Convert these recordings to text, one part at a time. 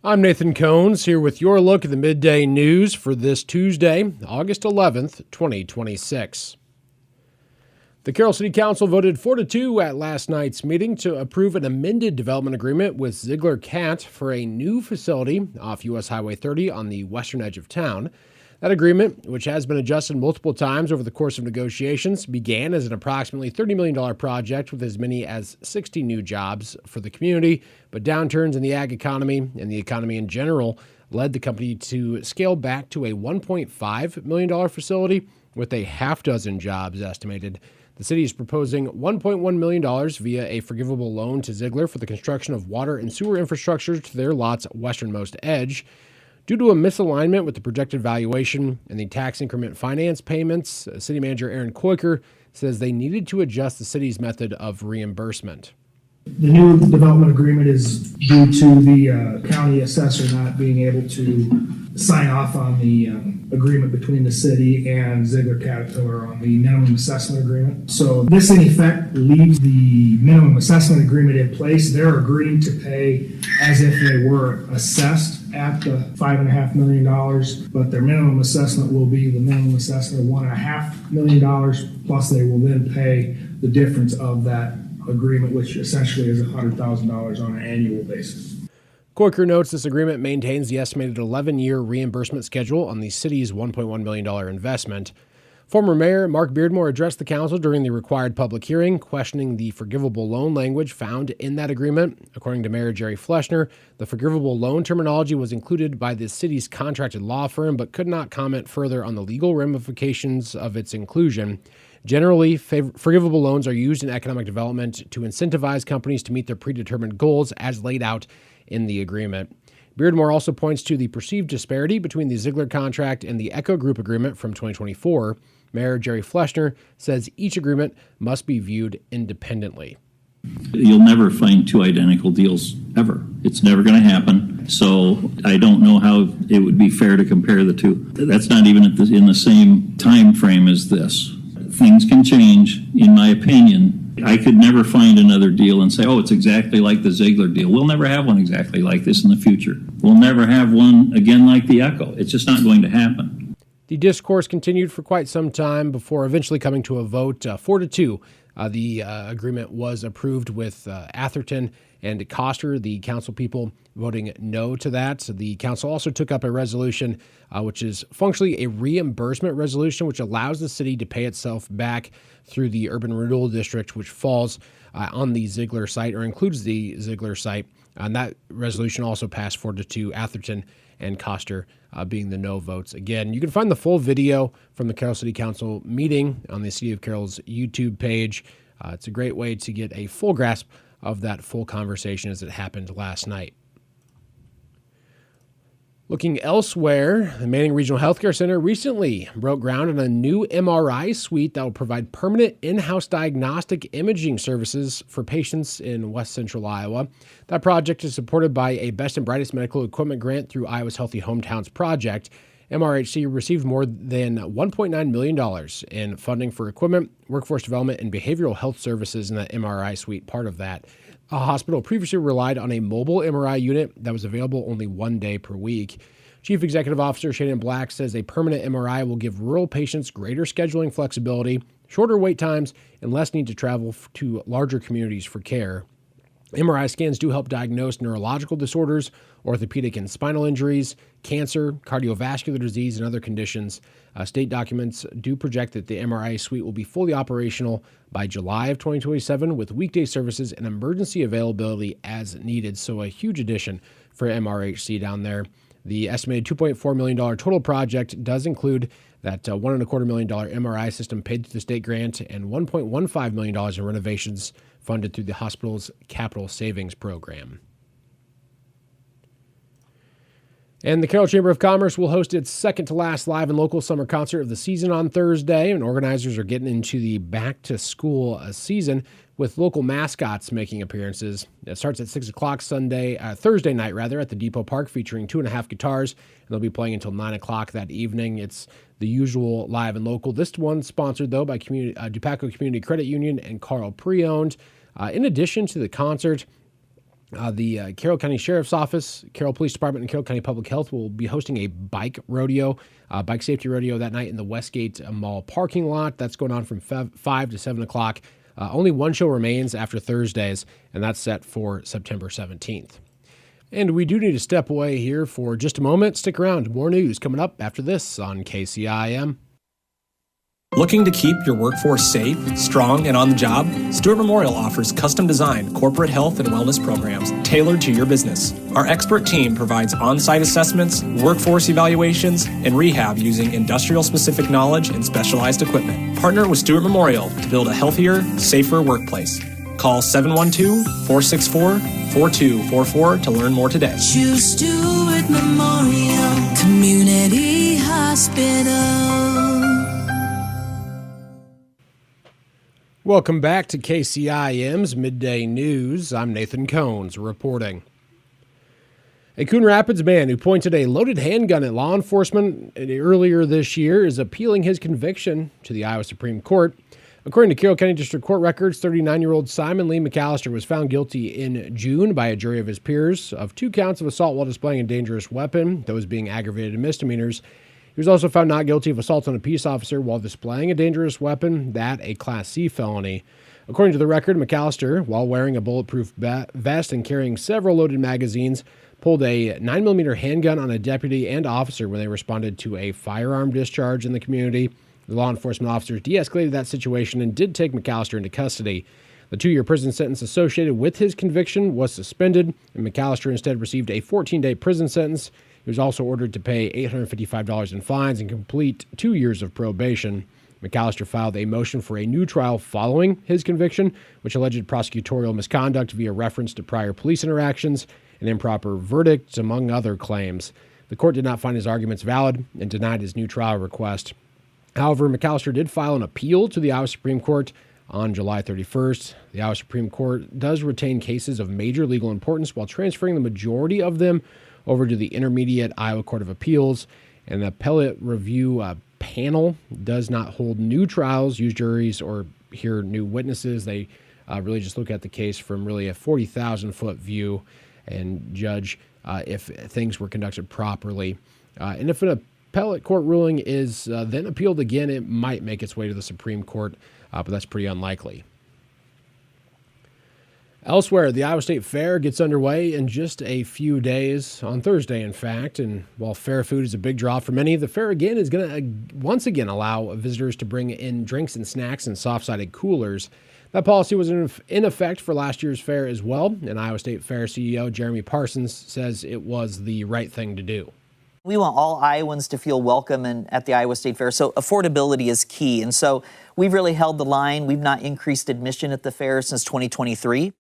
I'm Nathan Cohns here with your look at the midday news for this Tuesday, August 11th, 2026. The Carroll City Council voted 4-2 at last night's meeting to approve an amended development agreement with Ziegler Cat for a new facility off U.S. Highway 30 on the western edge of town. That agreement, which has been adjusted multiple times over the course of negotiations, began as an approximately $30 million project with as many as 60 new jobs for the community, but downturns in the ag economy and the economy in general led the company to scale back to a $1.5 million facility with a half dozen jobs estimated. The city is proposing $1.1 million via a forgivable loan to Ziegler for the construction of water and sewer infrastructure to their lot's westernmost edge. Due to a misalignment with the projected valuation and the tax increment finance payments, City Manager Aaron Koiker says they needed to adjust the city's method of reimbursement. The new development agreement is due to the county assessor not being able to sign off on the agreement between the city and Ziegler Caterpillar on the minimum assessment agreement. So this in effect leaves the minimum assessment agreement in place. They're agreeing to pay as if they were assessed at the $5.5 million, but their minimum assessment will be the minimum assessment of $1.5 million, plus they will then pay the difference of that agreement, which essentially is $100,000 on an annual basis. Koiker notes this agreement maintains the estimated 11-year reimbursement schedule on the city's $1.1 million investment. Former Mayor Mark Beardmore addressed the council during the required public hearing, questioning the forgivable loan language found in that agreement. According to Mayor Jerry Fleshner, the forgivable loan terminology was included by the city's contracted law firm, but could not comment further on the legal ramifications of its inclusion. Generally, forgivable loans are used in economic development to incentivize companies to meet their predetermined goals as laid out in the agreement. Beardmore also points to the perceived disparity between the Ziegler contract and the Echo Group agreement from 2024. Mayor Jerry Fleshner says each agreement must be viewed independently. You'll never find two identical deals ever. It's never going to happen. So I don't know how it would be fair to compare the two. That's not even in the same time frame as this. Things can change, in my opinion. I could never find another deal and say, oh, it's exactly like the Ziegler deal. We'll never have one exactly like this in the future. We'll never have one again like the Echo. It's just not going to happen. The discourse continued for quite some time before eventually coming to a vote 4-2. The agreement was approved with Atherton and Coster, the council people, voting no to that. So the council also took up a resolution, which is functionally a reimbursement resolution, which allows the city to pay itself back through the urban renewal district, which falls on the Ziegler site or includes the Ziegler site. And that resolution also passed 4-2, Atherton and Coster being the no votes. Again, you can find the full video from the Carroll City Council meeting on the City of Carroll's YouTube page. It's a great way to get a full grasp of that full conversation as it happened last night. Looking elsewhere, the Manning Regional Healthcare Center recently broke ground on a new MRI suite that will provide permanent in-house diagnostic imaging services for patients in West Central Iowa. That project is supported by a Best and Brightest Medical Equipment grant through Iowa's Healthy Hometowns Project. MRHC received more than $1.9 million in funding for equipment, workforce development, and behavioral health services in the MRI suite part of that. A hospital previously relied on a mobile MRI unit that was available only 1 day per week. Chief Executive Officer Shannon Black says a permanent MRI will give rural patients greater scheduling flexibility, shorter wait times, and less need to travel to larger communities for care. MRI scans do help diagnose neurological disorders, orthopedic and spinal injuries, cancer, cardiovascular disease, and other conditions. State documents do project that the MRI suite will be fully operational by July of 2027 with weekday services and emergency availability as needed. So a huge addition for MRHC down there. The estimated $2.4 million total project does include that $1.25 million MRI system paid through the state grant and $1.15 million in renovations funded through the hospital's capital savings program. And the Carroll Chamber of Commerce will host its second to last live and local summer concert of the season on Thursday, and organizers are getting into the back to school season with local mascots making appearances. It starts at 6 o'clock Thursday night at the Depot Park, featuring 2.5 guitars, and they'll be playing until 9 o'clock that evening. It's the usual live and local. This one sponsored, though, by DuPaco Community Credit Union and Carl Pre-Owned. In addition to the concert, The Carroll County Sheriff's Office, Carroll Police Department, and Carroll County Public Health will be hosting a bike safety rodeo that night in the Westgate Mall parking lot. That's going on from 5 to 7 o'clock. Only one show remains after Thursdays, and that's set for September 17th. And we do need to step away here for just a moment. Stick around. More news coming up after this on KCIM. Looking to keep your workforce safe, strong, and on the job? Stewart Memorial offers custom-designed corporate health and wellness programs tailored to your business. Our expert team provides on-site assessments, workforce evaluations, and rehab using industrial-specific knowledge and specialized equipment. Partner with Stewart Memorial to build a healthier, safer workplace. Call 712-464-4244 to learn more today. Choose Stewart Memorial Community Hospital. Welcome back to KCIM's Midday News. I'm Nathan Cohns reporting. A Coon Rapids man who pointed a loaded handgun at law enforcement earlier this year is appealing his conviction to the Iowa Supreme Court. According to Carroll County District Court records, 39-year-old Simon Lee McAllister was found guilty in June by a jury of his peers of 2 counts of assault while displaying a dangerous weapon, those being aggravated misdemeanors. He was also found not guilty of assault on a peace officer while displaying a dangerous weapon, that a Class C felony. According to the record, McAllister, while wearing a bulletproof vest and carrying several loaded magazines, pulled a 9mm handgun on a deputy and officer when they responded to a firearm discharge in the community. The law enforcement officers de-escalated that situation and did take McAllister into custody. The 2-year prison sentence associated with his conviction was suspended, and McAllister instead received a 14-day prison sentence. He was also ordered to pay $855 in fines and complete 2 years of probation. McAllister filed a motion for a new trial following his conviction, which alleged prosecutorial misconduct via reference to prior police interactions and improper verdicts, among other claims. The court did not find his arguments valid and denied his new trial request. However, McAllister did file an appeal to the Iowa Supreme Court on July 31st. The Iowa Supreme Court does retain cases of major legal importance while transferring the majority of them over to the Intermediate Iowa Court of Appeals, and the appellate review panel does not hold new trials, use juries, or hear new witnesses. They really just look at the case from really a 40,000-foot view and judge if things were conducted properly. And if an appellate court ruling is then appealed again, it might make its way to the Supreme Court, but that's pretty unlikely. Elsewhere, the Iowa State Fair gets underway in just a few days, on Thursday, in fact. And while fair food is a big draw for many, the fair again is going to once again allow visitors to bring in drinks and snacks in soft-sided coolers. That policy was in effect for last year's fair as well, and Iowa State Fair CEO Jeremy Parsons says it was the right thing to do. We want all Iowans to feel welcome at the Iowa State Fair, so affordability is key. And so we've really held the line. We've not increased admission at the fair since 2023.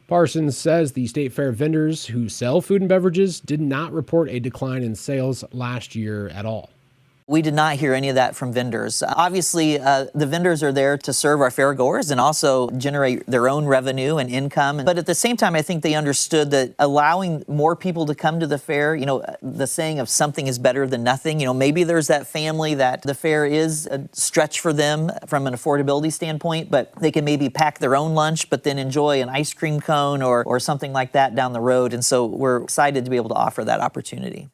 Parsons says the State Fair vendors who sell food and beverages did not report a decline in sales last year at all. We did not hear any of that from vendors. Obviously, the vendors are there to serve our fairgoers and also generate their own revenue and income. But at the same time, I think they understood that allowing more people to come to the fair, the saying of something is better than nothing, maybe there's that family that the fair is a stretch for them from an affordability standpoint, but they can maybe pack their own lunch, but then enjoy an ice cream cone or something like that down the road. And so we're excited to be able to offer that opportunity.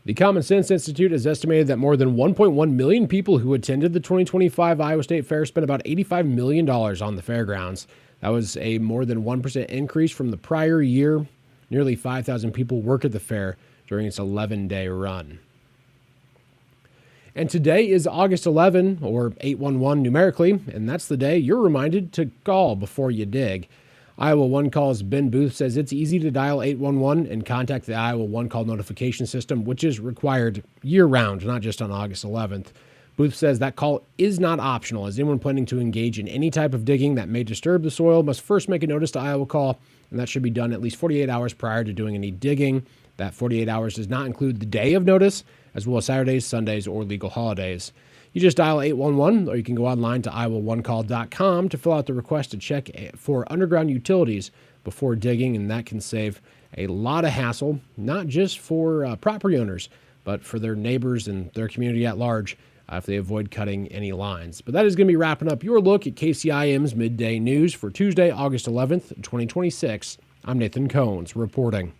The Common Sense Institute has estimated that more than 1.1 million people who attended the 2025 Iowa State Fair spent about $85 million on the fairgrounds. That was a more than 1% increase from the prior year. Nearly 5,000 people work at the fair during its 11-day run. And today is August 11, or 811 numerically, and that's the day you're reminded to call before you dig. Iowa One Call's Ben Booth says it's easy to dial 811 and contact the Iowa One Call notification system, which is required year-round, not just on August 11th. Booth says that call is not optional, as anyone planning to engage in any type of digging that may disturb the soil must first make a notice to Iowa Call, and that should be done at least 48 hours prior to doing any digging. That 48 hours does not include the day of notice, as well as Saturdays, Sundays, or legal holidays. You just dial 811, or you can go online to iowaonecall.com to fill out the request to check for underground utilities before digging, and that can save a lot of hassle, not just for property owners, but for their neighbors and their community at large if they avoid cutting any lines. But that is going to be wrapping up your look at KCIM's Midday News for Tuesday, August 11th, 2026. I'm Nathan Cones reporting.